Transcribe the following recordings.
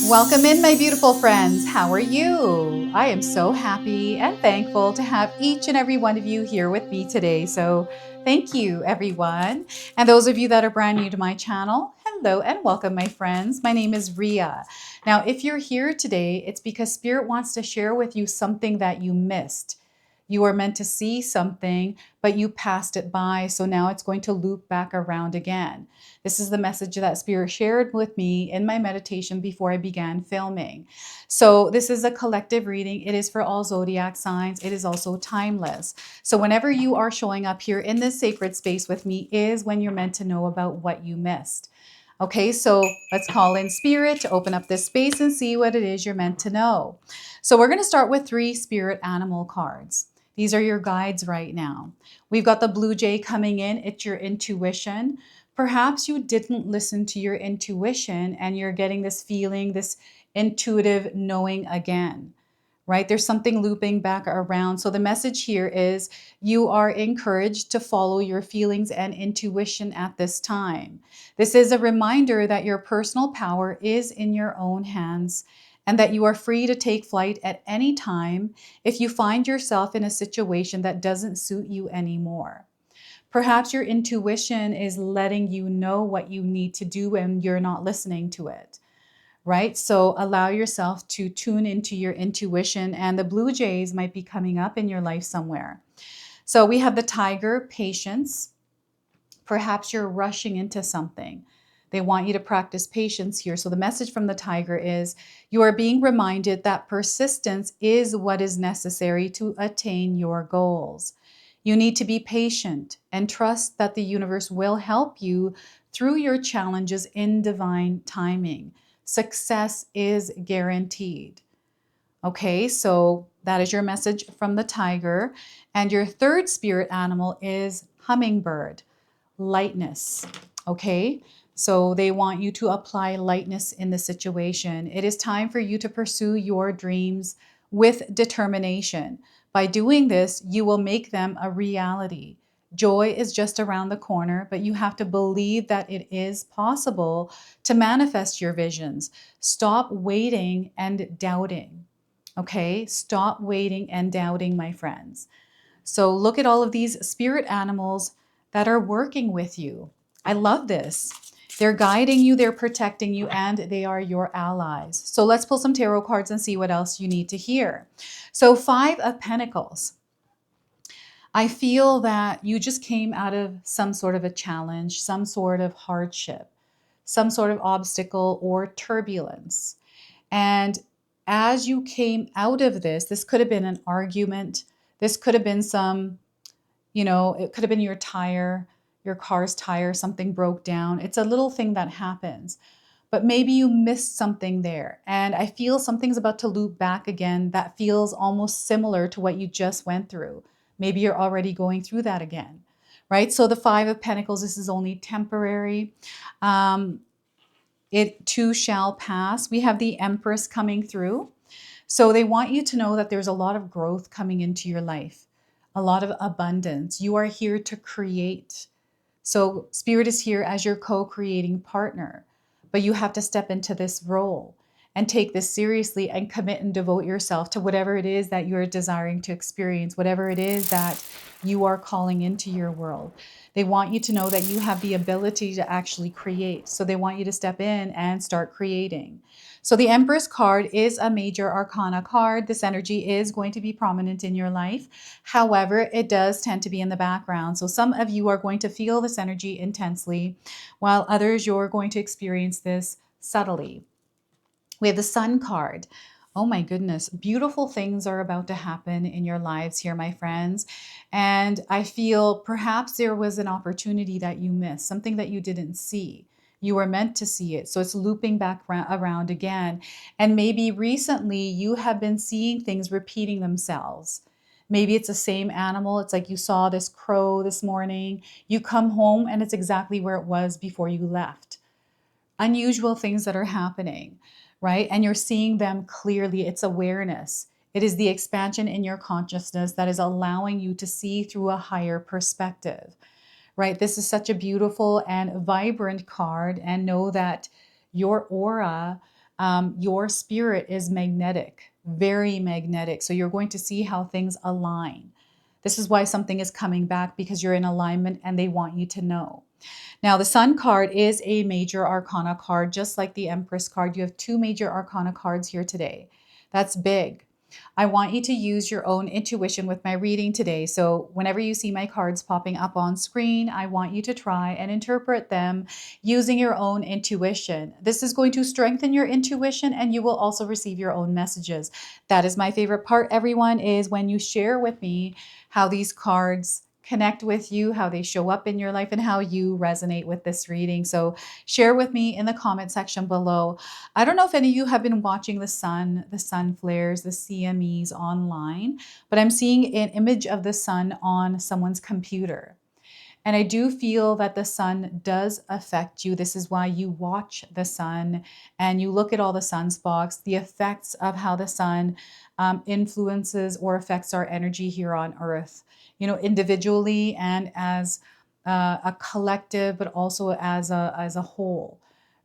Welcome in, my beautiful friends. How are you? I am so happy and thankful to have each and every one of you here with me today. So thank you, everyone. And those of you that are brand new to my channel, hello and welcome, my friends. My name is Ria. Now, if you're here today, it's because Spirit wants to share with you something that you missed. You were meant to see something, but you passed it by. So now it's going to loop back around again. This is the message that Spirit shared with me in my meditation before I began filming. So this is a collective reading. It is for all zodiac signs. It is also timeless. So whenever you are showing up here in this sacred space with me is when you're meant to know about what you missed. Okay, so let's call in Spirit to open up this space and see what it is you're meant to know. So we're going to start with 3 spirit animal cards. These are your guides right now. We've got the blue jay coming in. It's your intuition. Perhaps you didn't listen to your intuition and you're getting this feeling, this intuitive knowing again, right? There's something looping back around. So the message here is you are encouraged to follow your feelings and intuition at this time. This is a reminder that your personal power is in your own hands and that you are free to take flight at any time if you find yourself in a situation that doesn't suit you anymore. Perhaps your intuition is letting you know what you need to do and you're not listening to it, right? So allow yourself to tune into your intuition, and the blue jays might be coming up in your life somewhere. So we have the tiger, patience. Perhaps you're rushing into something. They want you to practice patience here. So the message from the tiger is you are being reminded that persistence is what is necessary to attain your goals. You need to be patient and trust that the universe will help you through your challenges in divine timing. Success is guaranteed. Okay, so that is your message from the tiger. And your third spirit animal is hummingbird. Lightness. Okay, so they want you to apply lightness in the situation. It is time for you to pursue your dreams with determination. By doing this, you will make them a reality. Joy is just around the corner, but you have to believe that it is possible to manifest your visions. Stop waiting and doubting. Okay, stop waiting and doubting, my friends. So look at all of these spirit animals that are working with you. I love this. They're guiding you, they're protecting you, and they are your allies. So let's pull some tarot cards and see what else you need to hear. So 5 of Pentacles. I feel that you just came out of some sort of a challenge, some sort of hardship, some sort of obstacle or turbulence. And as you came out of this could have been an argument. This could have been some, it could have been your car's tire, something broke down. It's a little thing that happens. But maybe you missed something there. And I feel something's about to loop back again that feels almost similar to what you just went through. Maybe you're already going through that again, right? So the 5 of Pentacles, this is only temporary. It too shall pass. We have the Empress coming through. So they want you to know that there's a lot of growth coming into your life, a lot of abundance. You are here to create. So Spirit is here as your co-creating partner, but you have to step into this role and take this seriously and commit and devote yourself to whatever it is that you're desiring to experience, whatever it is that you are calling into your world. They want you to know that you have the ability to actually create. So they want you to step in and start creating. So the Empress card is a major arcana card. This energy is going to be prominent in your life. However, it does tend to be in the background. So some of you are going to feel this energy intensely, while others you're going to experience this subtly. We have the Sun card. Oh my goodness, beautiful things are about to happen in your lives here, my friends. And I feel perhaps there was an opportunity that you missed, something that you didn't see. You were meant to see it. So it's looping back around again. And maybe recently you have been seeing things repeating themselves. Maybe it's the same animal. It's like you saw this crow this morning. You come home and it's exactly where it was before you left. Unusual things that are happening, right? And you're seeing them clearly. It's awareness. It is the expansion in your consciousness that is allowing you to see through a higher perspective, right? This is such a beautiful and vibrant card, and know that your aura Your spirit is magnetic, very magnetic. So you're going to see how things align. This is why something is coming back, because you're in alignment and they want you to know. Now, the Sun card is a major arcana card, just like the Empress card. You have two major arcana cards here today. That's big. I want you to use your own intuition with my reading today. So whenever you see my cards popping up on screen, I want you to try and interpret them using your own intuition. This is going to strengthen your intuition, and you will also receive your own messages. That is my favorite part, everyone, is when you share with me how these cards connect with you, how they show up in your life, and how you resonate with this reading. So share with me in the comment section below. I don't know if any of you have been watching the sun flares, the CMEs online, but I'm seeing an image of the sun on someone's computer. And I do feel that the sun does affect you. This is why you watch the sun and you look at all the sunspots, the effects of how the sun influences or affects our energy here on Earth, you know, individually and as a collective, but also as a whole,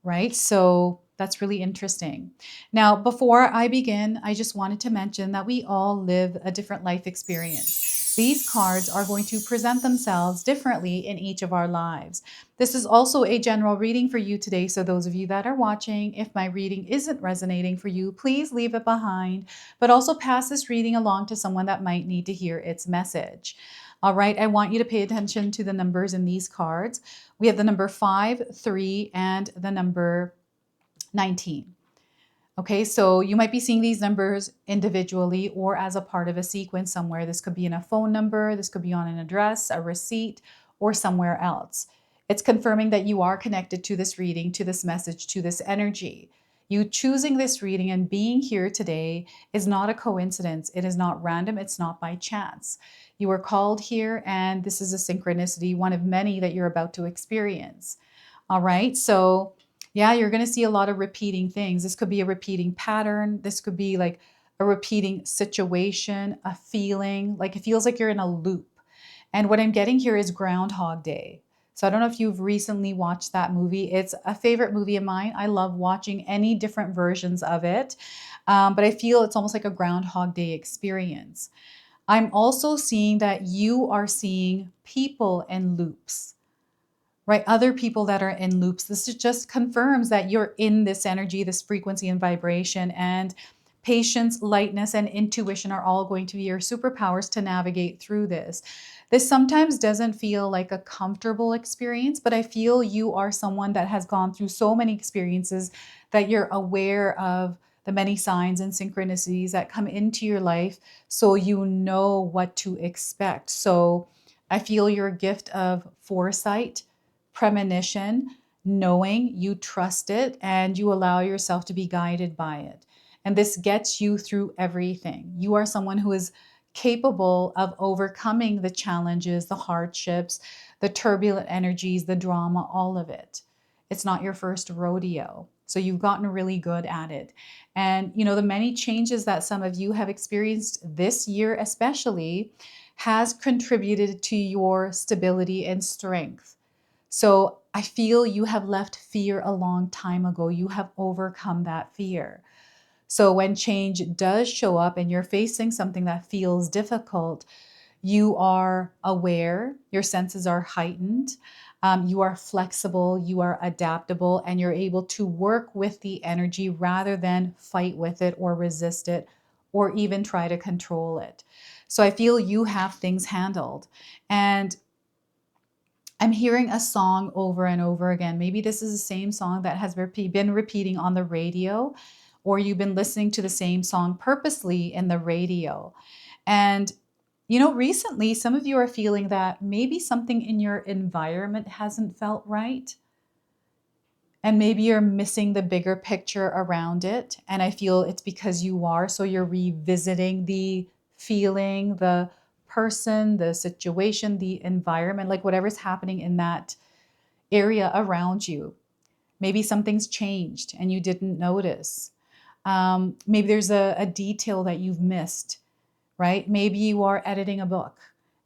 right? So that's really interesting. Now, before I begin, I just wanted to mention that we all live a different life experience. These cards are going to present themselves differently in each of our lives. This is also a general reading for you today. So those of you that are watching, if my reading isn't resonating for you, please leave it behind, but also pass this reading along to someone that might need to hear its message. All right, I want you to pay attention to the numbers in these cards. We have the number 5, 3, and the number 19. Okay, so you might be seeing these numbers individually or as a part of a sequence somewhere. This could be in a phone number, this could be on an address, a receipt, or somewhere else. It's confirming that you are connected to this reading, to this message, to this energy. You choosing this reading and being here today is not a coincidence. It is not random. It's not by chance. You are called here, and this is a synchronicity, one of many that you're about to experience. All right, so yeah, you're going to see a lot of repeating things. This could be a repeating pattern. This could be like a repeating situation, a feeling, like it feels like you're in a loop. And what I'm getting here is Groundhog Day. So I don't know if you've recently watched that movie. It's a favorite movie of mine. I love watching any different versions of it. But I feel it's almost like a Groundhog Day experience. I'm also seeing that you are seeing people in loops, right? Other people that are in loops. This just confirms that you're in this energy, this frequency and vibration, and patience, lightness, and intuition are all going to be your superpowers to navigate through this. This sometimes doesn't feel like a comfortable experience, but I feel you are someone that has gone through so many experiences that you're aware of the many signs and synchronicities that come into your life, so you know what to expect. So I feel your gift of foresight, premonition, knowing, you trust it, and you allow yourself to be guided by it. And this gets you through everything. You are someone who is capable of overcoming the challenges, the hardships, the turbulent energies, the drama, all of it. It's not your first rodeo. So you've gotten really good at it. And, you know, the many changes that some of you have experienced this year, especially, has contributed to your stability and strength. So I feel you have left fear a long time ago. You have overcome that fear. So when change does show up and you're facing something that feels difficult, you are aware, your senses are heightened, you are flexible, you are adaptable, and you're able to work with the energy rather than fight with it or resist it or even try to control it. So I feel you have things handled. And I'm hearing a song over and over again. Maybe this is the same song that has been repeating on the radio, or you've been listening to the same song purposely in the radio. And, you know, recently, some of you are feeling that maybe something in your environment hasn't felt right. And maybe you're missing the bigger picture around it. And I feel it's because you are. So you're revisiting the feeling, the person, the situation, the environment, like whatever's happening in that area around you. Maybe something's changed and you didn't notice. Maybe there's a detail that you've missed, right? Maybe you are editing a book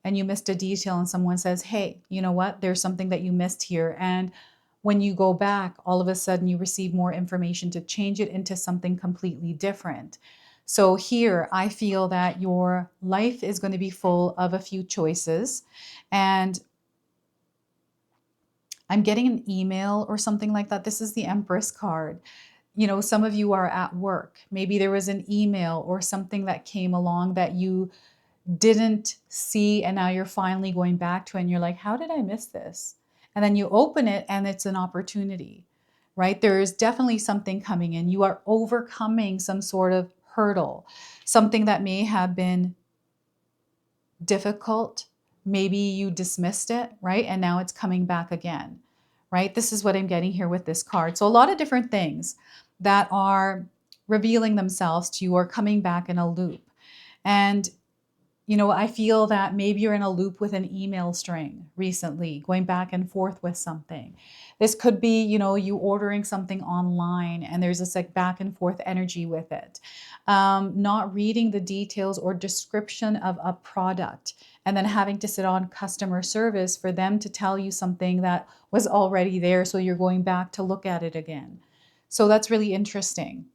and you missed a detail and someone says, hey, you know what? There's something that you missed here. And when you go back, all of a sudden you receive more information to change it into something completely different. So here I feel that your life is going to be full of a few choices, and I'm getting an email or something like that. This is the Empress card. You know, some of you are at work. Maybe there was an email or something that came along that you didn't see, and now you're finally going back to it and you're like, how did I miss this? And then you open it and it's an opportunity, right? There is definitely something coming in. You are overcoming some sort of hurdle, something that may have been difficult. Maybe you dismissed it, right? And now it's coming back again, right? This is what I'm getting here with this card. So a lot of different things that are revealing themselves to you or coming back in a loop. And you know, I feel that maybe you're in a loop with an email string recently, going back and forth with something. This could be, you know, you ordering something online and there's this like back and forth energy with it. Not reading the details or description of a product and then having to sit on customer service for them to tell you something that was already there. So you're going back to look at it again. So that's really interesting.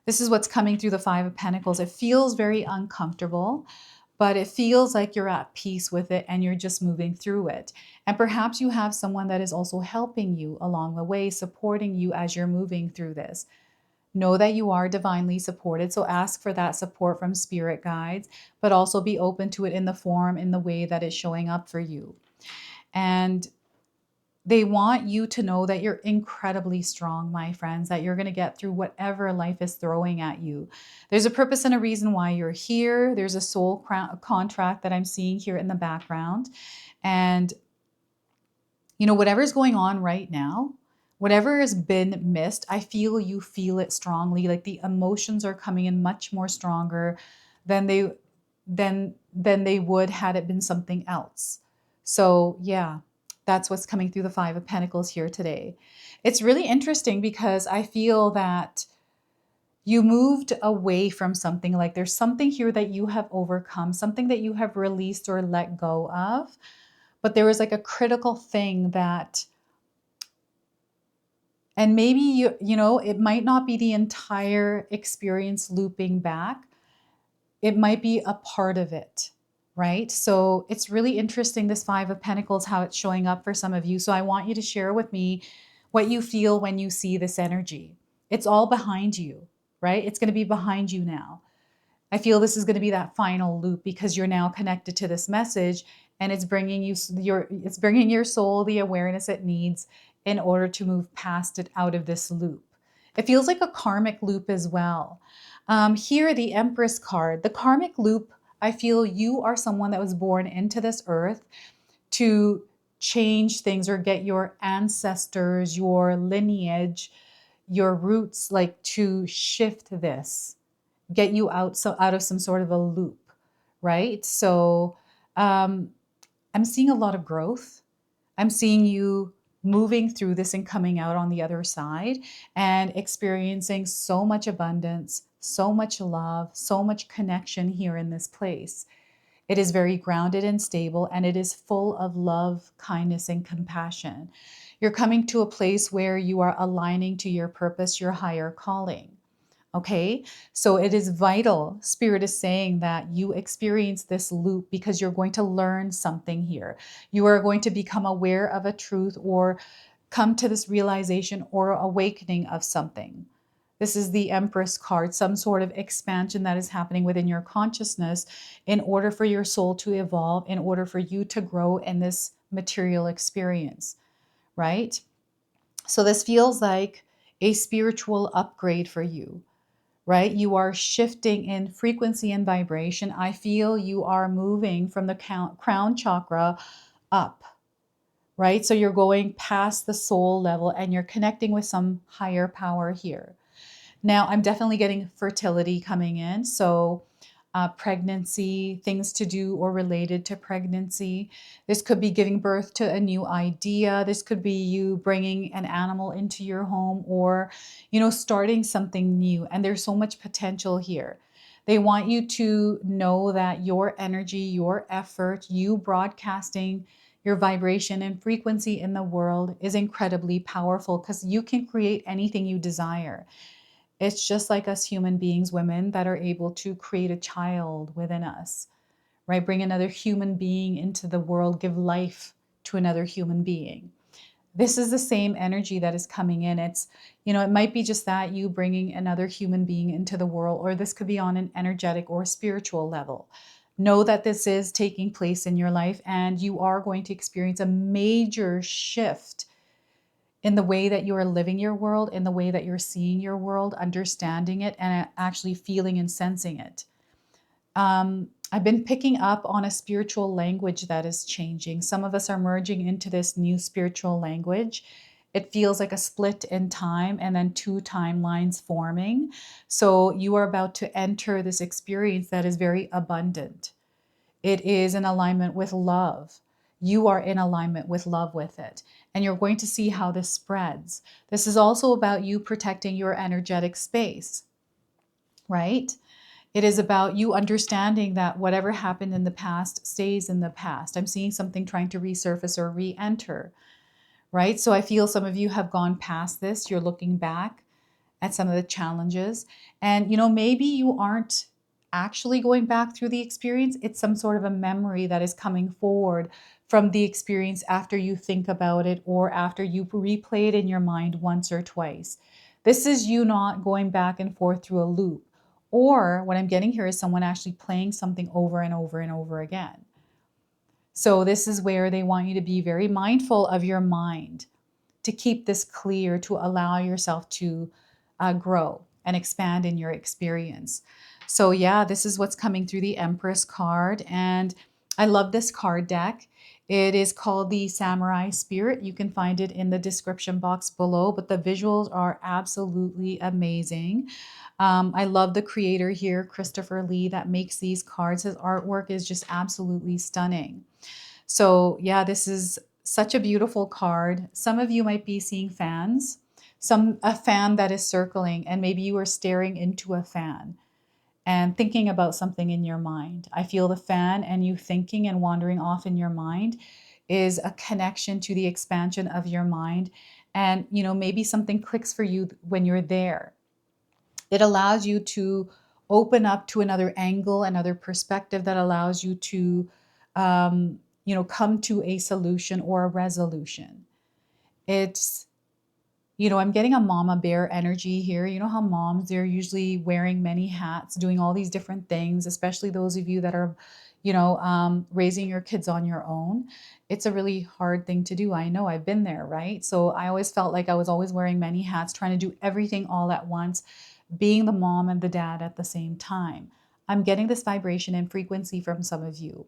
This is what's coming through the Five of Pentacles. It feels very uncomfortable, but it feels like you're at peace with it and you're just moving through it. And perhaps you have someone that is also helping you along the way, supporting you as you're moving through this. Know that you are divinely supported, so ask for that support from spirit guides, but also be open to it in the form, in the way that it's showing up for you. And they want you to know that you're incredibly strong, my friends, that you're going to get through whatever life is throwing at you. There's a purpose and a reason why you're here. There's a soul contract that I'm seeing here in the background. And, you know, whatever's going on right now, whatever has been missed, I feel you feel it strongly. Like the emotions are coming in much more stronger than they would had it been something else. So yeah, that's what's coming through the Five of Pentacles here today. It's really interesting because I feel that you moved away from something. Like there's something here that you have overcome, something that you have released or let go of. But there was like a critical thing that, and maybe you know, it might not be the entire experience looping back. It might be a part of it, right? So it's really interesting, this Five of Pentacles, how it's showing up for some of you. So I want you to share with me what you feel when you see this energy. It's all behind you, right? It's going to be behind you now. I feel this is going to be that final loop because you're now connected to this message, and it's bringing your soul the awareness it needs in order to move past it, out of this loop. It feels like a karmic loop as well. Here, the Empress card, the karmic loop, I feel you are someone that was born into this earth to change things or get your ancestors, your lineage, your roots, like to shift this, get you out of some sort of a loop, right? So I'm seeing a lot of growth. I'm seeing you moving through this and coming out on the other side and experiencing so much abundance, so much love, so much connection here in this place. It is very grounded and stable, and it is full of love, kindness, and compassion. You're coming to a place where you are aligning to your purpose, your higher calling. Okay, so it is vital. Spirit is saying that you experience this loop because you're going to learn something here. You are going to become aware of a truth or come to this realization or awakening of something. This is the Empress card, some sort of expansion that is happening within your consciousness in order for your soul to evolve, in order for you to grow in this material experience, right? So this feels like a spiritual upgrade for you, right? You are shifting in frequency and vibration. I feel you are moving from the crown chakra up, right? So you're going past the soul level and you're connecting with some higher power here. Now, I'm definitely getting fertility coming in. So pregnancy, things to do or related to pregnancy. This could be giving birth to a new idea. This could be you bringing an animal into your home, or, you know, starting something new. And there's so much potential here. They want you to know that your energy, your effort, you broadcasting Your vibration and frequency in the world is incredibly powerful because you can create anything you desire. It's just like us human beings, women, that are able to create a child within us, right? Bring another human being into the world, give life to another human being. This is the same energy that is coming in. It's, it might be just that you bringing another human being into the world, or this could be on an energetic or spiritual level. Know that this is taking place in your life, and you are going to experience a major shift in the way that you are living your world, in the way that you're seeing your world, understanding it, and actually feeling and sensing it. I've been picking up on a spiritual language that is changing. Some of us are merging into this new spiritual language. It feels like a split in time and then two timelines forming. So you are about to enter this experience that is very abundant. It is in alignment with love. You are in alignment with love with it. And you're going to see how this spreads. This is also about you protecting your energetic space, right? It is about you understanding that whatever happened in the past stays in the past. I'm seeing something trying to resurface or re-enter, right? So I feel some of you have gone past this. You're looking back at some of the challenges. And, maybe you aren't actually going back through the experience. It's some sort of a memory that is coming forward from the experience after you think about it or after you replay it in your mind once or twice. This is you not going back and forth through a loop. Or what I'm getting here is someone actually playing something over and over and over again. So this is where they want you to be very mindful of your mind, to keep this clear, to allow yourself to grow and expand in your experience. So yeah, this is what's coming through the Empress card. And I love this card deck. It is called the Samurai Spirit. You can find it in the description box below, but the visuals are absolutely amazing. I love the creator here, Christopher Lee, that makes these cards. His artwork is just absolutely stunning. So yeah, this is such a beautiful card. Some of you might be seeing fans, a fan that is circling, and maybe you are staring into a fan and thinking about something in your mind. I feel the fan and you thinking and wandering off in your mind is a connection to the expansion of your mind. And, maybe something clicks for you when you're there. It allows you to open up to another angle, another perspective that allows you to, come to a solution or a resolution. It's, I'm getting a mama bear energy here. You know how moms, they're usually wearing many hats, doing all these different things, especially those of you that are, raising your kids on your own. It's a really hard thing to do. I know, I've been there, right? So I always felt like I was always wearing many hats, trying to do everything all at once, being the mom and the dad at the same time. I'm getting this vibration and frequency from some of you.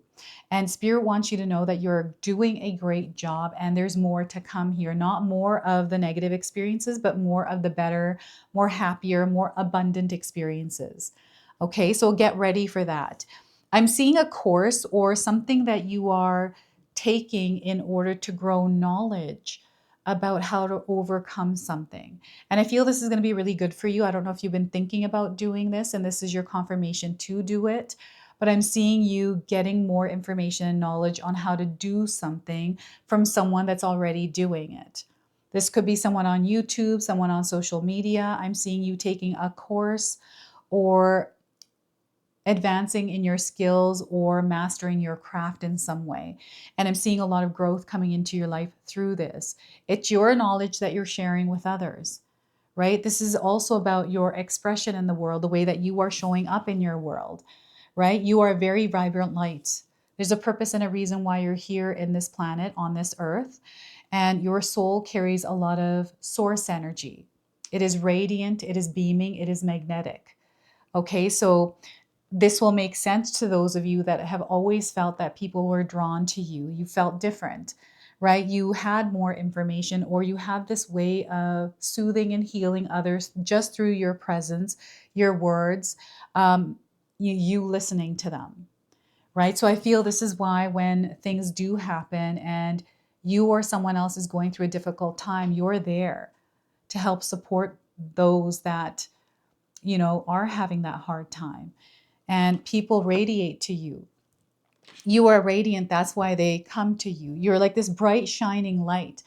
And Spirit wants you to know that you're doing a great job and there's more to come here. Not more of the negative experiences, but more of the better, more happier, more abundant experiences. Okay, so get ready for that. I'm seeing a course or something that you are taking in order to grow knowledge about how to overcome something. And I feel this is going to be really good for you. I don't know if you've been thinking about doing this and this is your confirmation to do it, but I'm seeing you getting more information and knowledge on how to do something from someone that's already doing it. This could be someone on YouTube, someone on social media. I'm seeing you taking a course or advancing in your skills or mastering your craft in some way. And I'm seeing a lot of growth coming into your life through this. It's your knowledge that you're sharing with others, right? This is also about your expression in the world, the way that you are showing up in your world, right? You are a very vibrant light. There's a purpose and a reason why you're here in this planet, on this earth. And your soul carries a lot of source energy. It is radiant, it is beaming, it is magnetic. Okay, so this will make sense to those of you that have always felt that people were drawn to you. You felt different, right? You had more information, or you have this way of soothing and healing others just through your presence, your words, you listening to them, right? So I feel this is why when things do happen and you or someone else is going through a difficult time, you're there to help support those that, are having that hard time. And people radiate to you. You are radiant. That's why they come to you. You're like this bright, shining light.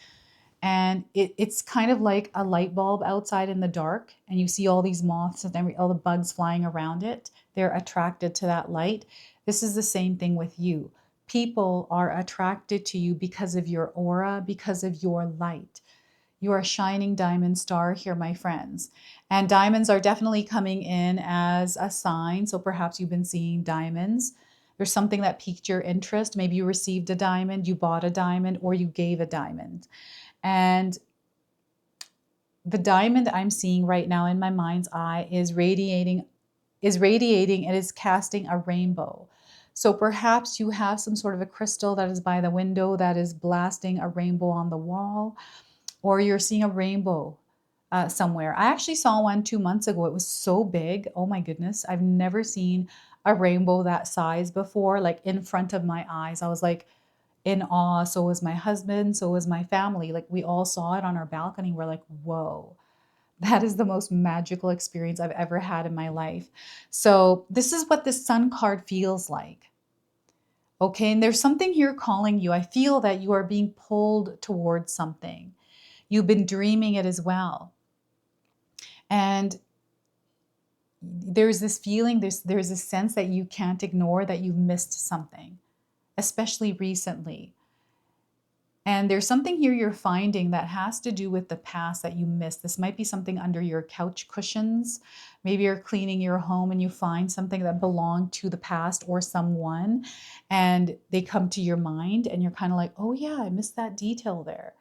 And it's kind of like a light bulb outside in the dark, and you see all these moths and all the bugs flying around it. They're attracted to that light. This is the same thing with you. People are attracted to you because of your aura, because of your light. You are a shining diamond star here, my friends. And diamonds are definitely coming in as a sign. So perhaps you've been seeing diamonds. There's something that piqued your interest. Maybe you received a diamond, you bought a diamond, or you gave a diamond. And the diamond I'm seeing right now in my mind's eye is radiating and is casting a rainbow. So perhaps you have some sort of a crystal that is by the window that is blasting a rainbow on the wall, or you're seeing a rainbow somewhere. I actually saw one 2 months ago. It was so big. Oh my goodness. I've never seen a rainbow that size before, like in front of my eyes. I was like in awe. So was my husband. So was my family. Like we all saw it on our balcony. We're like, whoa. That is the most magical experience I've ever had in my life. So this is what the Sun card feels like. Okay, and there's something here calling you. I feel that you are being pulled towards something. You've been dreaming it as well. And there's this feeling, there's a sense that you can't ignore that you've missed something, especially recently. And there's something here you're finding that has to do with the past that you missed. This might be something under your couch cushions. Maybe you're cleaning your home and you find something that belonged to the past or someone, and they come to your mind and you're kind of like, oh yeah, I missed that detail there.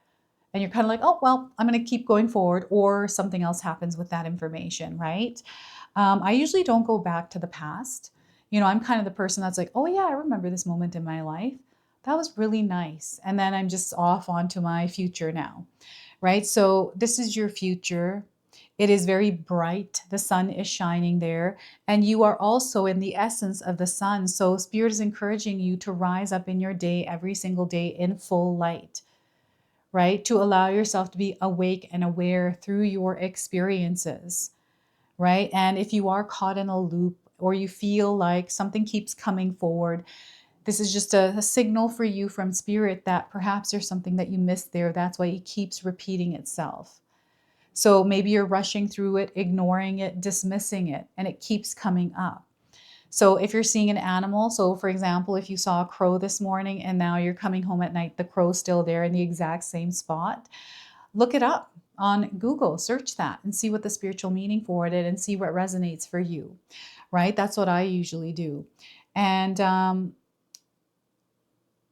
And you're kind of like, oh, well, I'm going to keep going forward, or something else happens with that information, right? I usually don't go back to the past. You know, I'm kind of the person that's like, oh yeah, I remember this moment in my life. That was really nice. And then I'm just off onto my future now, right? So this is your future. It is very bright. The sun is shining there. And you are also in the essence of the sun. So Spirit is encouraging you to rise up in your day every single day in full light, right? To allow yourself to be awake and aware through your experiences, right? And if you are caught in a loop or you feel like something keeps coming forward, this is just a signal for you from Spirit that perhaps there's something that you missed there. That's why it keeps repeating itself. So maybe you're rushing through it, ignoring it, dismissing it, and it keeps coming up. So if you're seeing an animal, so for example, if you saw a crow this morning and now you're coming home at night, the crow's still there in the exact same spot, look it up on Google, search that and see what the spiritual meaning for it is and see what resonates for you, right? That's what I usually do. And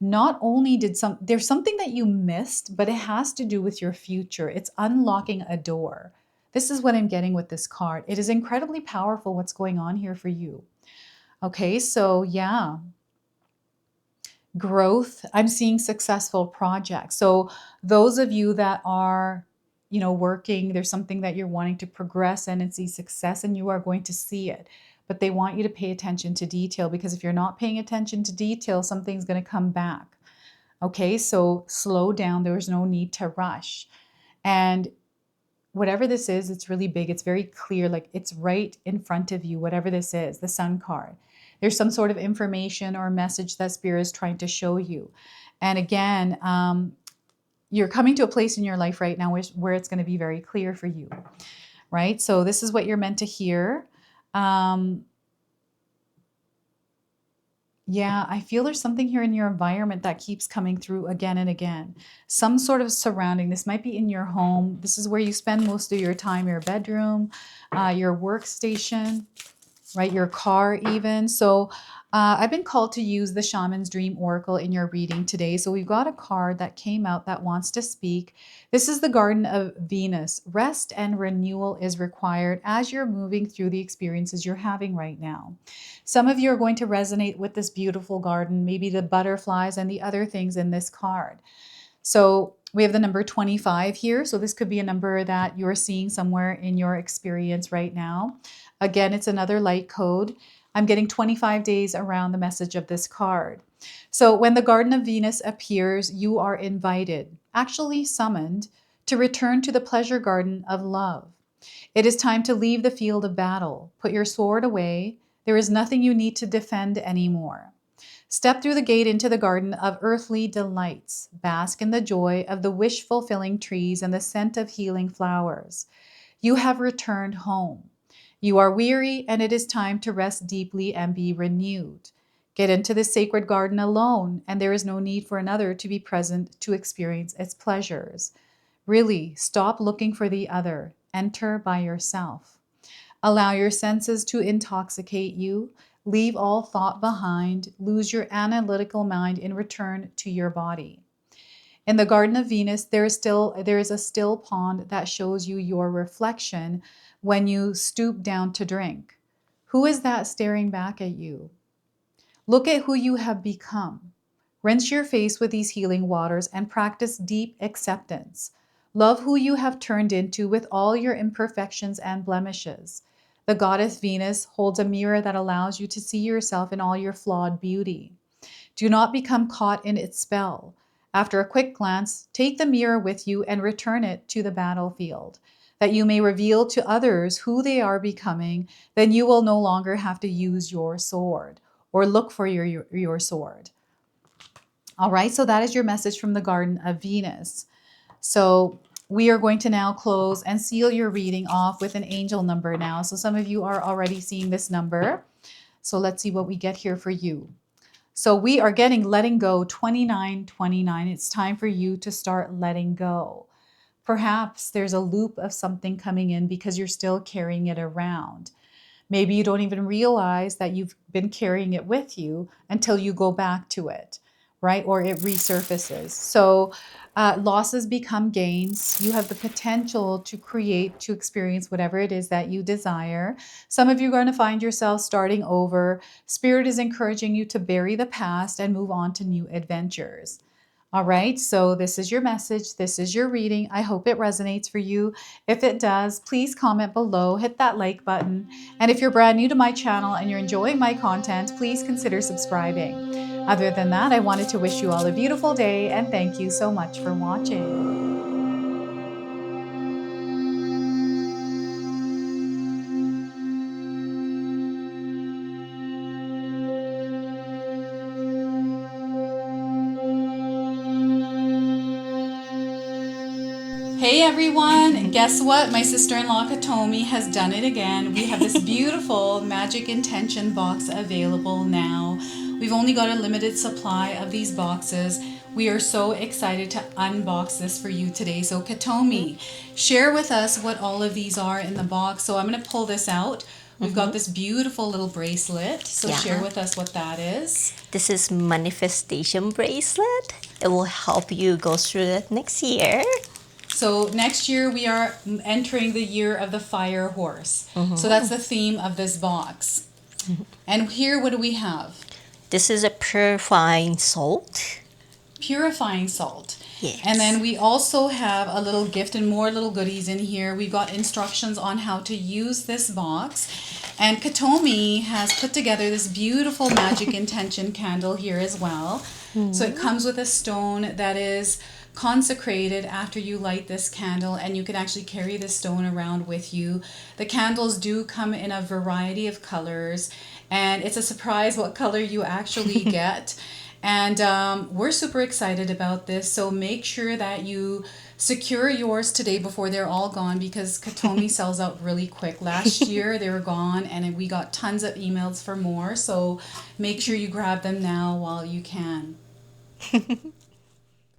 not only there's something that you missed, but it has to do with your future. It's unlocking a door. This is what I'm getting with this card. It is incredibly powerful what's going on here for you. Okay, so yeah, growth. I'm seeing successful projects. So those of you that are, you know, working, there's something that you're wanting to progress in and see success, and you are going to see it. But they want you to pay attention to detail, because if you're not paying attention to detail, something's going to come back. Okay, so slow down. There's no need to rush. And whatever this is, it's really big. It's very clear, like it's right in front of you, whatever this is, the Sun card. There's some sort of information or message that Spirit is trying to show you. And again, you're coming to a place in your life right now where it's going to be very clear for you, right? So this is what you're meant to hear. Yeah, I feel there's something here in your environment that keeps coming through again and again. Some sort of surrounding. This might be in your home. This is where you spend most of your time, your bedroom, your workstation, right? Your car even. So I've been called to use the Shaman's Dream Oracle in your reading today. So we've got a card that came out that wants to speak. This is the Garden of Venus. Rest and renewal is required as you're moving through the experiences you're having right now. Some of you are going to resonate with this beautiful garden, maybe the butterflies and the other things in this card. So we have the number 25 here. So this could be a number that you're seeing somewhere in your experience right now. Again, it's another light code. I'm getting 25 days around the message of this card. So when the Garden of Venus appears, you are invited, actually summoned, to return to the pleasure garden of love. It is time to leave the field of battle. Put your sword away. There is nothing you need to defend anymore. Step through the gate into the garden of earthly delights. Bask in the joy of the wish-fulfilling trees and the scent of healing flowers. You have returned home. You are weary, and it is time to rest deeply and be renewed. Get into the sacred garden alone, and there is no need for another to be present to experience its pleasures. Really, stop looking for the other. Enter by yourself. Allow your senses to intoxicate you. Leave all thought behind. Lose your analytical mind in return to your body. In the Garden of Venus, there is a still pond that shows you your reflection when you stoop down to drink. Who is that staring back at you? Look at who you have become. Rinse your face with these healing waters and practice deep acceptance. Love who you have turned into with all your imperfections and blemishes. The goddess Venus holds a mirror that allows you to see yourself in all your flawed beauty. Do not become caught in its spell. After a quick glance, take the mirror with you and return it to the battlefield, that you may reveal to others who they are becoming. Then you will no longer have to use your sword or look for your sword. All right, so that is your message from the Garden of Venus. So we are going to now close and seal your reading off with an angel number now. So some of you are already seeing this number. So let's see what we get here for you. So we are getting letting go 2929. It's time for you to start letting go. Perhaps there's a loop of something coming in because you're still carrying it around. Maybe you don't even realize that you've been carrying it with you until you go back to it, right? Or it resurfaces. So losses become gains. You have the potential to experience whatever it is that you desire. Some of you are going to find yourself starting over. Spirit is encouraging you to bury the past and move on to new adventures. All right, so this is your message. This is your reading. I hope it resonates for you. If it does, please comment below, hit that like button. And if you're brand new to my channel and you're enjoying my content, please consider subscribing. Other than that, I wanted to wish you all a beautiful day and thank you so much for watching. Hey everyone, guess what? My sister-in-law Katomi has done it again. We have this beautiful magic intention box available now. We've only got a limited supply of these boxes. We are so excited to unbox this for you today. So Katomi, share with us what all of these are in the box. So I'm going to pull this out. We've got this beautiful little bracelet. So share with us what that is. This is manifestation bracelet. It will help you go through it next year. So next year we are entering the year of the fire horse. So that's the theme of this box. And here, what do we have? This is a purifying salt. Purifying salt. Yes. And then we also have a little gift and more little goodies in here. We've got instructions on how to use this box. And Katomi has put together this beautiful magic intention candle here as well. So it comes with a stone that is consecrated after you light this candle, and you can actually carry this stone around with you. The candles do come in a variety of colors, and it's a surprise what color you actually get. And we're super excited about this, so make sure that you secure yours today before they're all gone, because Katomi sells out really quick. Last year they were gone and we got tons of emails for more, so make sure you grab them now while you can.